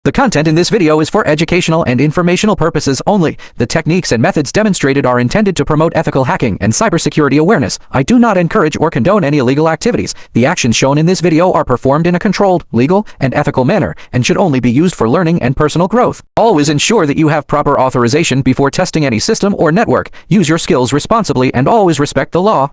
The content in this video is for educational and informational purposes only. The techniques and methods demonstrated are intended to promote ethical hacking and cybersecurity awareness. I do not encourage or condone any illegal activities. The actions shown in this video are performed in a controlled, legal, and ethical manner and should only be used for learning and personal growth. Always ensure that you have proper authorization before testing any system or network. Use your skills responsibly and always respect the law.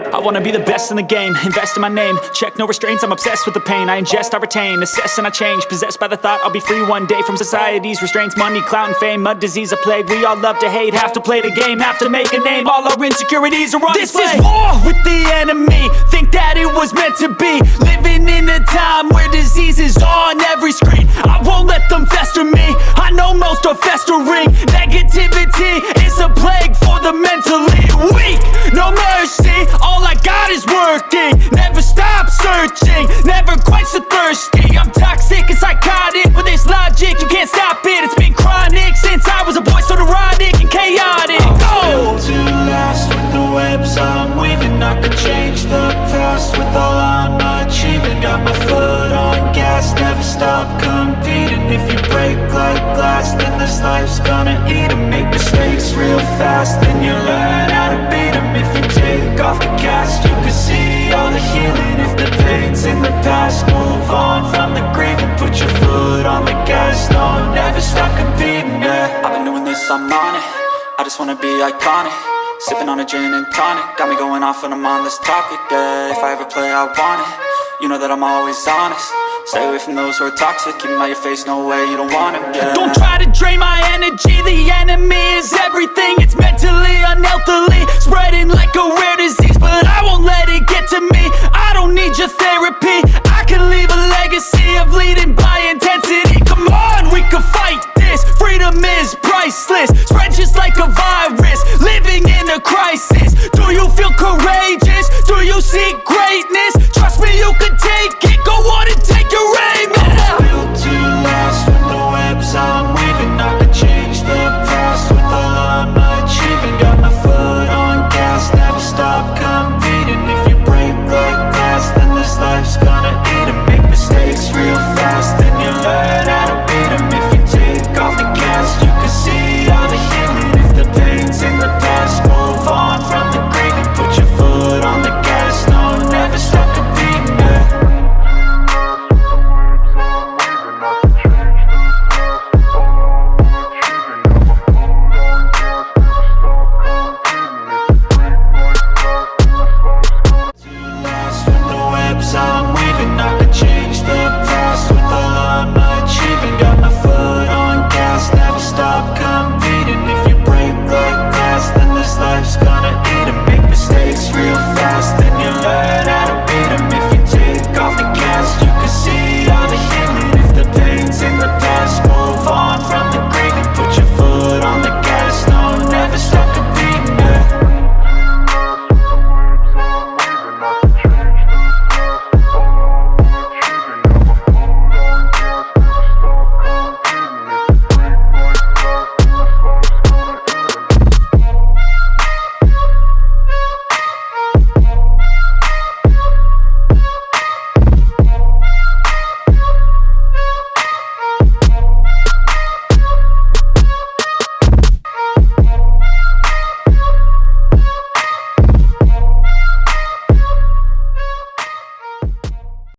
I wanna be the best in the game, invest in my name, check no restraints, I'm obsessed with the pain. I ingest, I retain, assess and I change, possessed by the thought I'll be free one day from society's restraints. Money, clout and fame, mud, disease, a plague. We all love to hate, have to play the game, have to make a name. All our insecurities are on display. This is war with the enemy, think that it was meant to be. Living in a time where disease is on every screen. I won't let them fester me, I know most are festering. Negativity is a plague for the mentally weak. No mercy, all I got is working. Never stop searching, never quench the thirsty. I'm toxic and psychotic, with this logic you can't stop it. It's been chronic since I was a boy, so neurotic and chaotic. Built to last with the webs I'm weaving. I could change the past with all I'm achieving. Got my foot on gas, never stop competing. If you break like glass, then this life's gonna eat 'em. Make mistakes real fast, then you learn how to beat 'em. If you take off the cast, you can see all the healing. If the pain's in the past, move on from the grieving. Put your foot on the gas, no, never stop competing, yeah. I've been doing this, I'm on it, I just wanna be iconic. Sipping on a gin and tonic, got me going off when I'm on this topic, yeah. If I ever play, I want it, you know that I'm always honest. Stay away from those who are toxic, keep them out your face, no way, you don't want them, yeah. Don't try to